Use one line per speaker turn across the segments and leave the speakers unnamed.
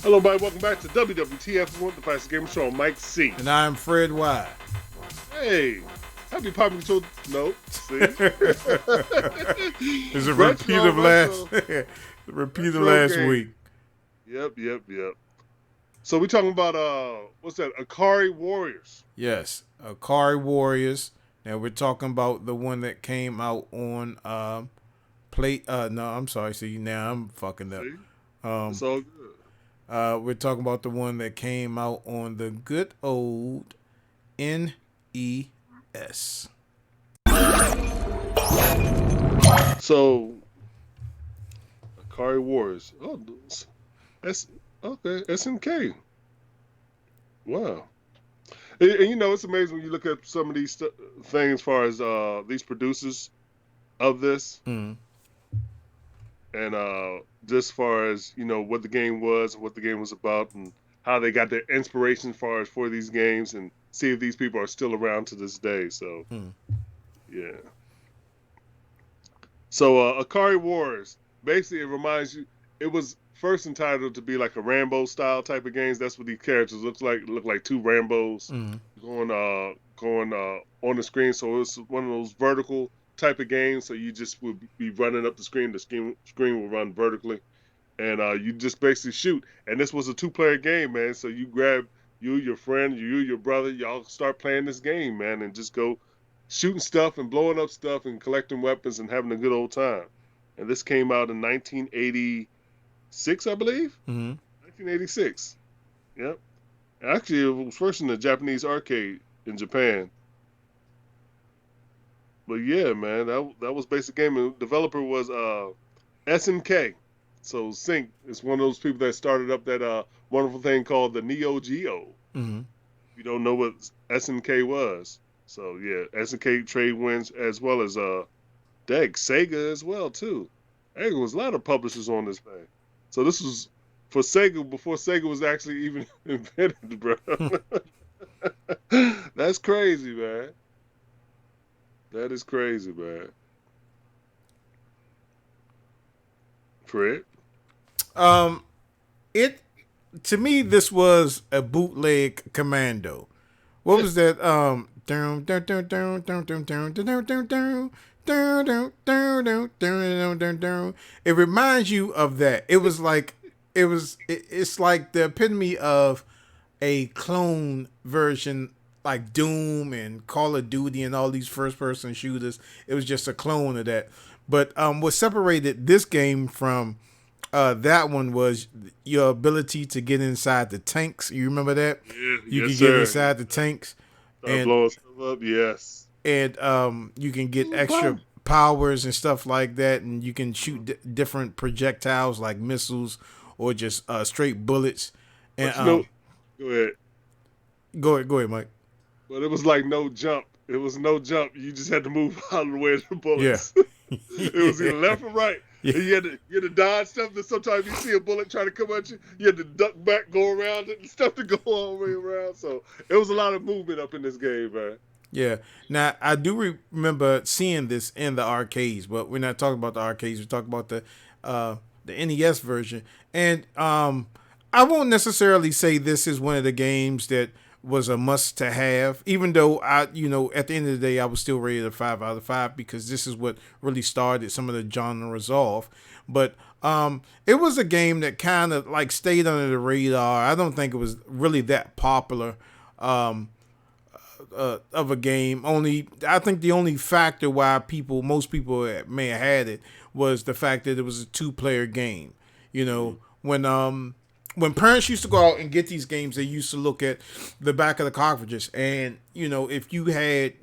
Hello, everybody. Welcome back to WWTF1, the Fastest Gamer Show on MikeC.
And I'm Fred Y.
Hey, happy Poppy Control. No, see?
It's a repeat
Retro,
of last
retro game.
week.
Yep. So we talking about what's that? Ikari Warriors.
Yes, Ikari Warriors. Now we're talking about the one that came out on play. No, I'm sorry. See, now I'm fucking up.
See? It's all good.
We're talking about the one that came out on the good old NES.
So Ikari Warriors. Oh, that's okay. SNK. Wow. And you know, it's amazing when you look at some of these things as far as these producers of this.
Mm.
And just as far as, you know, what the game was, what the game was about, and how they got their inspiration as far as for these games, and see if these people are still around to this day. So, yeah. So, Ikari Warriors, basically it reminds you, it was first entitled to be like a Rambo style type of games. That's what these characters look like two Rambos going on the screen. So it's one of those vertical type of games. So you just would be running up the screen. The screen will run vertically, and you just basically shoot. And this was a 2-player game, man. So you grab your friend, your brother, y'all start playing this game, man, and just go shooting stuff and blowing up stuff and collecting weapons and having a good old time. And this came out in 1986, I believe. 1986. Yep. Actually, it was first in the Japanese arcade in Japan. But yeah, man, that was basic game. And the developer was SNK. So Sync is one of those people that started up that wonderful thing called the Neo Geo. You don't know what SNK was. So yeah, SNK trade wins as well as Sega as well too. There was a lot of publishers on this thing. So this was for Sega before Sega was actually even invented, bro. That's crazy, man. That is crazy, man. Fred?
It to me this was a bootleg Commando. What was that? It reminds you of that. It's like the epitome of a clone version, like Doom and Call of Duty and all these first person shooters. It was just a clone of that. But what separated this game from that one was your ability to get inside the tanks. You remember that?
Yeah,
You
yes,
can get
sir.
inside the tanks.
Start blowing stuff up, yes.
And you can get extra powers and stuff like that, and you can shoot different projectiles like missiles or just straight bullets. And
go ahead.
Go ahead, Mike.
But it was like no jump. It was no jump. You just had to move out of the way of the bullets.
Yeah.
It was either left or right. Yeah. And you had to dodge stuff. That sometimes you see a bullet trying to come at you. You had to duck back, go around it, and stuff to go all the way around. So it was a lot of movement up in this game, man.
Yeah. Now I do remember seeing this in the arcades, but we're not talking about the arcades. We're talking about the NES version. And I won't necessarily say this is one of the games that was a must to have, even though at the end of the day, I was still rated a 5 out of 5 because this is what really started some of the genres off. But it was a game that kind of like stayed under the radar. I don't think it was really that popular of a game. I think the only factor why most people may have had it was the fact that it was a 2-player game. You know, when parents used to go out and get these games, they used to look at the back of the cartridges. And, if you had,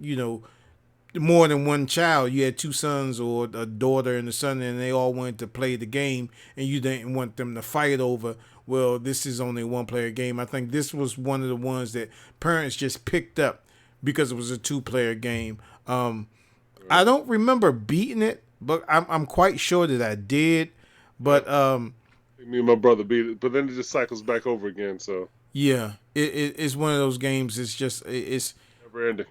more than one child, you had 2 sons or a daughter and a son, and they all wanted to play the game, and you didn't want them to fight over, well, this is only a 1-player game. I think this was one of the ones that parents just picked up because it was a 2-player game. I don't remember beating it, but I'm quite sure that I did. But
me and my brother beat it, but then it just cycles back over again. So
yeah, it's one of those games. It's just it's
never ending.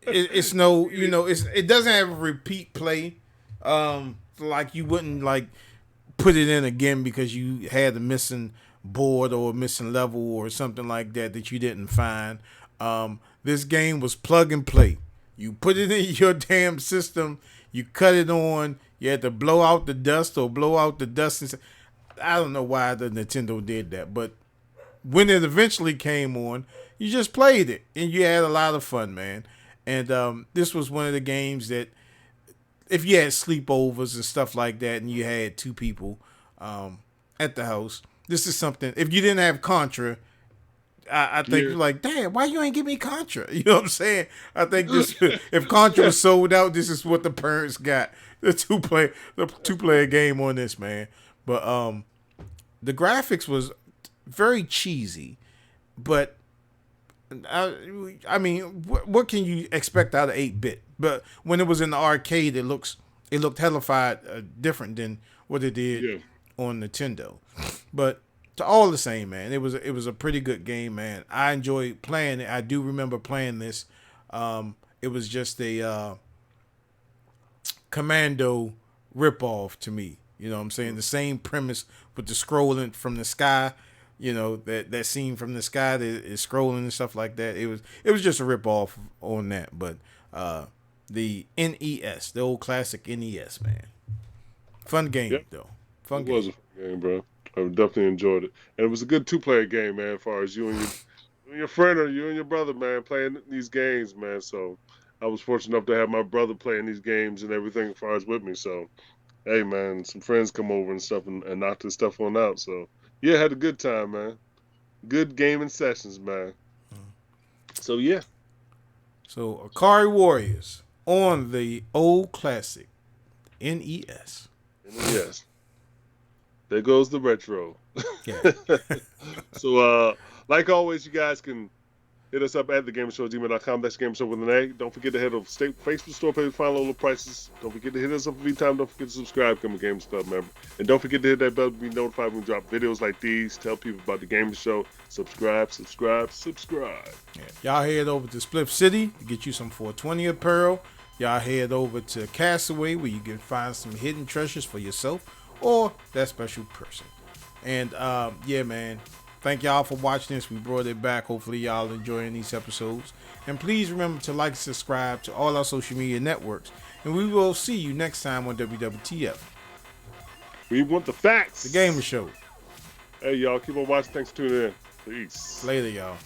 it's no, it doesn't have a repeat play. Like you wouldn't like put it in again because you had a missing bored or a missing level or something like that you didn't find. This game was plug and play. You put it in your damn system, you cut it on, you had to blow out the dust or blow out the dust. And I don't know why the Nintendo did that, but when it eventually came on, you just played it and you had a lot of fun, man. And this was one of the games that if you had sleepovers and stuff like that and you had two people at the house, this is something. If you didn't have Contra, I think you're like, damn, why you ain't give me Contra? You know what I'm saying? I think this, if Contra was sold out, this is what the parents got. The two-player game on this, man. But the graphics was very cheesy, but I mean, what can you expect out of 8-bit? But when it was in the arcade, it looked hellified different than what it did on Nintendo. But to all the same, man, it was a pretty good game, man. I enjoyed playing it. I do remember playing this. It was just a Commando ripoff to me. You know what I'm saying? The same premise with the scrolling from the sky. You know, that scene from the sky that is scrolling and stuff like that. It was just a ripoff on that. But the NES, the old classic NES, man. Fun game though. Fun game.
It was a fun game, bro. I definitely enjoyed it. And it was a good two-player game, man, as far as you and your friend or you and your brother, man, playing these games, man. So I was fortunate enough to have my brother playing these games and everything as far as with me. So, hey, man, some friends come over and stuff and knock this stuff on out. So, yeah, had a good time, man. Good gaming sessions, man. So, yeah.
So, Ikari Warriors on the old classic NES.
NES. There goes the retro.
Yeah.
So, like always, you guys can hit us up at thagamersshow@gmail.com. That's Gamershow with an A. Don't forget to head over to Facebook store page, find all the prices. Don't forget to hit us up at vTime. Don't forget to subscribe, become a Gamers Club member. And don't forget to hit that bell to be notified when we drop videos like these. Tell people about the Gamers Show. Subscribe.
Yeah. Y'all head over to Splif City to get you some 420 apparel. Y'all head over to KastAway where you can find some hidden treasures for yourself or that special person. And yeah, man, thank y'all for watching this. We brought it back. Hopefully y'all enjoying these episodes. And please remember to like and subscribe to all our social media networks. And we will see you next time on WWTF.
We want the facts.
The Gamer Show.
Hey, y'all, keep on watching. Thanks for tuning in. Peace.
Later, y'all.